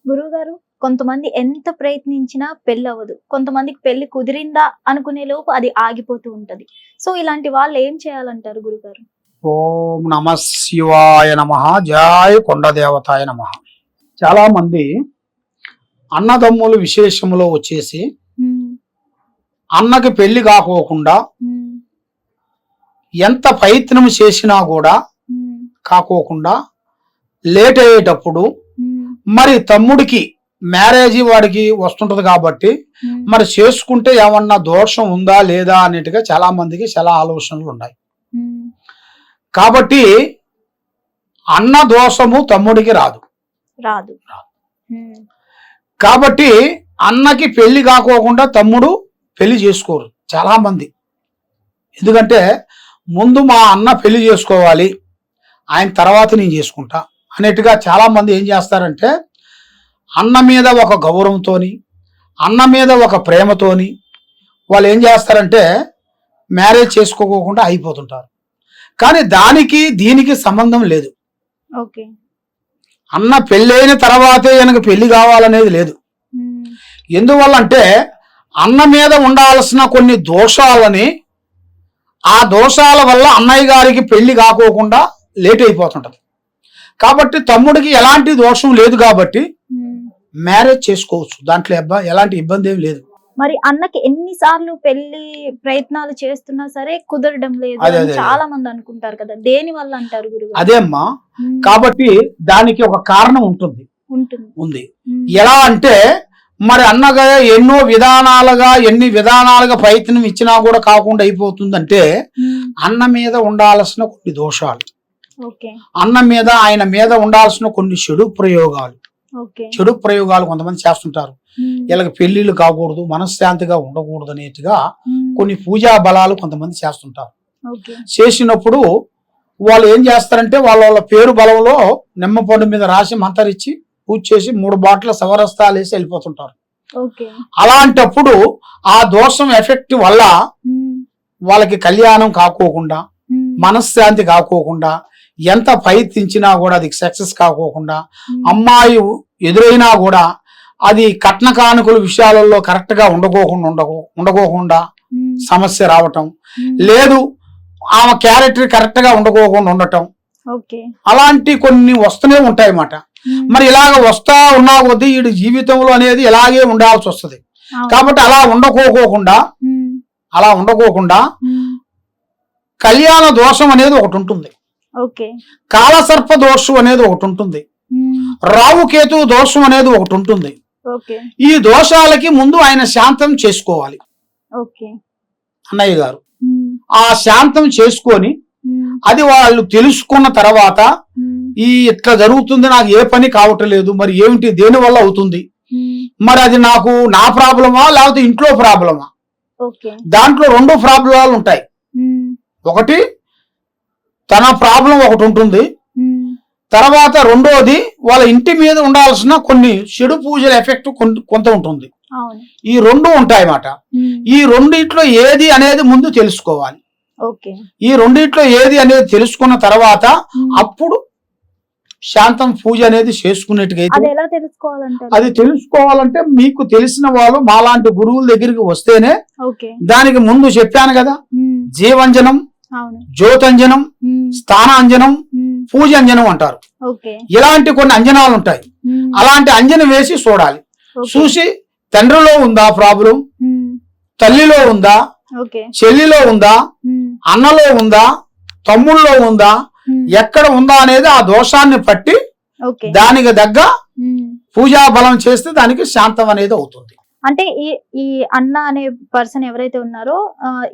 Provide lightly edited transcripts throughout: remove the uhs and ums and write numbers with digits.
గురువు గారు, కొంతమంది ఎంత ప్రయత్నించినా పెళ్లి అవ్వదు. కొంతమందికి పెళ్లి కుదిరిందా అనుకునే లోపు అది ఆగిపోతూ ఉంటది. సో ఇలాంటి వాళ్ళు ఏం చేయాలంటారు గురుగారు? ఓం నమ శివాయ నమ. జయ కొండ దేవతాయ నమ. చాలా మంది అన్నదమ్ములు విశేషంలో వచ్చేసి అన్నకి పెళ్లి కాకోకుండా ఎంత ప్రయత్నం చేసినా కూడా కాకోకుండా లేట్ అయ్యేటప్పుడు మరి తమ్ముడికి మ్యారేజ్ వాడికి వస్తుంటది కాబట్టి మరి చేసుకుంటే ఏమన్నా దోషం ఉందా లేదా అన్నట్టుగా చాలా మందికి చాలా ఆలోచనలు ఉన్నాయి. కాబట్టి అన్న దోషము తమ్ముడికి రాదు. కాబట్టి అన్నకి పెళ్లి కాకోకుండా తమ్ముడు పెళ్లి చేసుకోరు చాలా మంది. ఎందుకంటే ముందు మా అన్న పెళ్లి చేసుకోవాలి, ఆయన తర్వాత నేను చేసుకుంటా అనేట్టుగా చాలా మంది ఏం చేస్తారంటే అన్న మీద ఒక గౌరవంతోని అన్న మీద ఒక ప్రేమతోని వాళ్ళు ఏం చేస్తారంటే మ్యారేజ్ చేసుకోకుండా అయిపోతుంటారు. కానీ దానికి దీనికి సంబంధం లేదు. అన్న పెళ్ళైన తర్వాతే ఈయనకు పెళ్లి కావాలనేది లేదు. ఎందువల్ల అంటే అన్న మీద ఉండాల్సిన కొన్ని దోషాలని ఆ దోషాల వల్ల అన్నయ్య గారికి పెళ్లి కాకోకుండా లేట్ అయిపోతుంటది. కాబట్టి తమ్ముడికి ఎలాంటి దోషం లేదు కాబట్టి మ్యారేజ్ చేసుకోవచ్చు, దాంట్లో ఎలాంటి ఇబ్బంది ఏం లేదు. మరి అన్నకి ఎన్నిసార్లు పెళ్లి ప్రయత్నాలు చేస్తున్నా సరే కుదరడం లేదు చాలా మంది అనుకుంటారు కదా, దేని వల్ల అంటారు గురువు? అదే అమ్మా, కాబట్టి దానికి ఒక కారణం ఉంది. ఎలా అంటే మరి అన్నగా ఎన్ని విధానాలుగా ప్రయత్నం ఇచ్చినా కూడా కాకుండా అయిపోతుందంటే అన్న మీద ఉండాల్సిన కొన్ని దోషాలు, ఆయన మీద ఉండాల్సిన కొన్ని చెడు ప్రయోగాలు కొంతమంది చేస్తుంటారు. వీళ్ళకి పెళ్లిళ్ళు కాకూడదు, మనశ్శాంతిగా ఉండకూడదు అనేట్టుగా కొన్ని పూజా బలాలు కొంతమంది చేస్తుంటారు. చేసినప్పుడు వాళ్ళు ఏం చేస్తారంటే వాళ్ళ పేరు బలంలో నిమ్మపండు మీద రాసి మంతరిచ్చి పూజ చేసి 3 బాటల సవరస్తాలు వేసి వెళ్ళిపోతుంటారు. అలాంటప్పుడు ఆ దోషం ఎఫెక్ట్ వల్ల వాళ్ళకి కళ్యాణం కాకోకుండా మనశ్శాంతి కాకోకుండా ఎంత ప్రయత్నించినా కూడా అది సక్సెస్ కాకోకుండా అమ్మాయి ఎదురైనా కూడా అది కట్న కానుకల విషయాలలో కరెక్ట్ గా ఉండకోకుండా సమస్య రావటం లేదు, ఆమె క్యారెక్టర్ కరెక్ట్ గా ఉండకోకుండా ఉండటం, అలాంటి కొన్ని వస్తూనే ఉంటాయి అన్నమాట. మరి ఇలాగ వస్తా ఉన్నా కొద్దీ వీడి జీవితంలో అనేది ఇలాగే ఉండాల్సి వస్తుంది. కాబట్టి అలా ఉండకోకుండా కళ్యాణ దోషం అనేది ఒకటి ఉంటుంది, కాలసర్ప దోషం అనేది ఒకటి ఉంటుంది, రావుకేతు దోషం అనేది ఒకటి ఉంటుంది. ఈ దోషాలకి ముందు ఆయన శాంతం చేసుకోవాలి అన్నయ్య గారు. ఆ శాంతం చేసుకొని అది వాళ్ళు తెలుసుకున్న తర్వాత ఇట్లా జరుగుతుంది, నాకు ఏ పని కావట్లేదు, మరి ఏమిటి దేని వల్ల అవుతుంది, మరి అది నాకు నా ప్రాబ్లమా లేకపోతే ఇంట్లో ప్రాబ్లమా? దాంట్లో 2 ప్రాబ్లాలు ఉంటాయి. ఒకటి తన ప్రాబ్లం ఒకటి ఉంటుంది, తర్వాత రెండోది వాళ్ళ ఇంటి మీద ఉండాల్సిన కొన్ని చెడు పూజల ఎఫెక్ట్ కొంత ఉంటుంది. ఈ 2 ఉంటాయన్నమాట. ఈ రెండిట్లో ఏది అనేది ముందు తెలుసుకోవాలి. ఈ రెండిట్లో ఏది అనేది తెలుసుకున్న తర్వాత అప్పుడు శాంతం పూజ అనేది చేసుకునేట్టుగా. అది తెలుసుకోవాలంటే మీకు తెలిసిన వాళ్ళు మాలాంటి గురువుల దగ్గరికి వస్తేనే దానికి ముందు చెప్పాను కదా, జీవంజనం, జ్యోతంజనం, స్థానాంజనం, పూజంజనం అంటారు. ఇలాంటి కొన్ని అంజనాలు ఉంటాయి. అలాంటి అంజనం వేసి చూడాలి. చూసి తండ్రిలో ఉందా ప్రాబ్లం, తల్లిలో ఉందా, చెల్లిలో ఉందా, అన్నలో ఉందా, తమ్ముళ్ళలో ఉందా, ఎక్కడ ఉందా అనేది ఆ దోషాన్ని పట్టి దానికి దగ్గ పూజా బలం చేస్తే దానికి శాంతం అనేది అవుతుంది. అంటే ఈ అన్న అనే పర్సన్ ఎవరైతే ఉన్నారో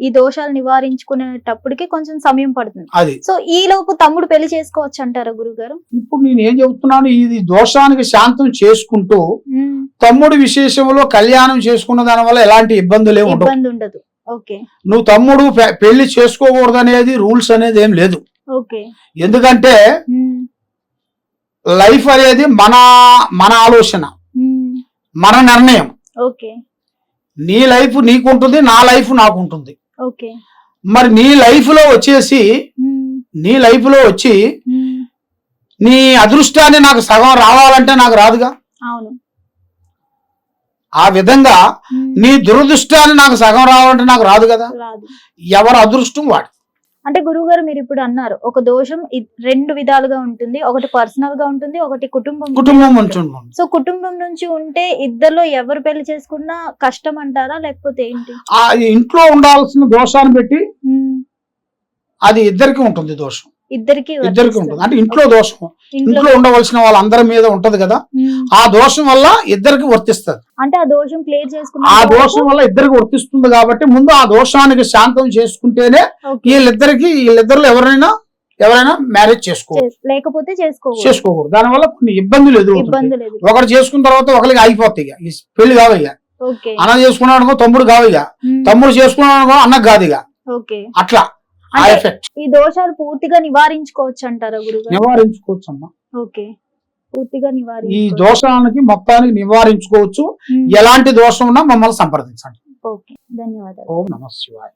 ఈ దోషాలు నివారించుకునేటప్పటికి కొంచెం సమయం పడుతుంది. సో ఈ లోపు తమ్ముడు పెళ్లి చేసుకోవచ్చు అంటారా గురుగారు? ఇప్పుడు నేను ఏం చెబుతున్నాను, ఇది దోషానికి శాంతం చేసుకుంటూ తమ్ముడు విశేషంలో కళ్యాణం చేసుకున్న దాని వల్ల ఎలాంటి ఇబ్బంది ఉండదు. నువ్వు తమ్ముడు పెళ్లి చేసుకోకూడదు అనేది రూల్స్ అనేది ఏం లేదు. ఎందుకంటే లైఫ్ అనేది మన ఆలోచన, మన నిర్ణయం. నీ లైఫ్ నీకుంటుంది, నా లైఫ్ నాకుంటుంది. మరి నీ లైఫ్ లో వచ్చి నీ అదృష్టాన్ని నాకు సగం రావాలంటే నాకు రాదుగా. ఆ విధంగా నీ దురదృష్టాన్ని నాకు సగం రావాలంటే నాకు రాదు కదా, రాదు. ఎవరు అదృష్టం వాడు. అంటే గురువు గారు మీరు ఇప్పుడు అన్నారు ఒక దోషం రెండు విధాలుగా ఉంటుంది, ఒకటి పర్సనల్ గా ఉంటుంది, ఒకటి కుటుంబం నుంచి ఉంటుంది. సో కుటుంబం నుంచి ఉంటే ఇద్దరిలో ఎవరు పెళ్లి చేసుకున్నా కష్టం అంటారా లేకపోతే ఏంటి? ఆ ఇంట్లో ఉండాల్సిన దోషాన్ని పెట్టి అది ఇద్దరికి ఉంటుంది దోషం, ఇద్దరికి ఉంటుంది. అంటే ఇంట్లో దోషం ఇంట్లో ఉండవలసిన వాళ్ళందరి మీద ఉంటది కదా, ఆ దోషం వల్ల ఇద్దరికి వర్తిస్తుంది. అంటే ఆ దోషం క్లియర్ చేసుకున్న ఆ దోషం వల్ల ఇద్దరికి వర్తిస్తుంది కాబట్టి ముందు ఆ దోషానికి శాంతం చేసుకుంటేనే వీళ్ళిద్దరిలో ఎవరైనా మ్యారేజ్ చేసుకోవచ్చు, లేకపోతే చేసుకోకూడదు. దానివల్ల కొన్ని ఇబ్బందులు ఎదురవుతాయి. ఒకరు చేసుకున్న తర్వాత ఒకరికి ఆగిపోతాయి, ఇక పెళ్లి కావయ్యా. అన్న చేసుకున్నాడు అనుకో తమ్ముడు కావయ్యా, తమ్ముడు చేసుకున్నాడు అనుకో అన్నకు కాదు ఇక. అట్లా ఈ దోషాలు పూర్తిగా నివారించుకోవచ్చు అంటారా గురుగారు? నివారించుకోవచ్చు అమ్మా. ఓకే, పూర్తిగా ఈ దోషానికి మొత్తానికి నివారించుకోవచ్చు. ఎలాంటి దోషం ఉన్నా మమ్మల్ని సంప్రదించండి. ఓకే, ధన్యవాదాలు. ఓం నమః శివాయ.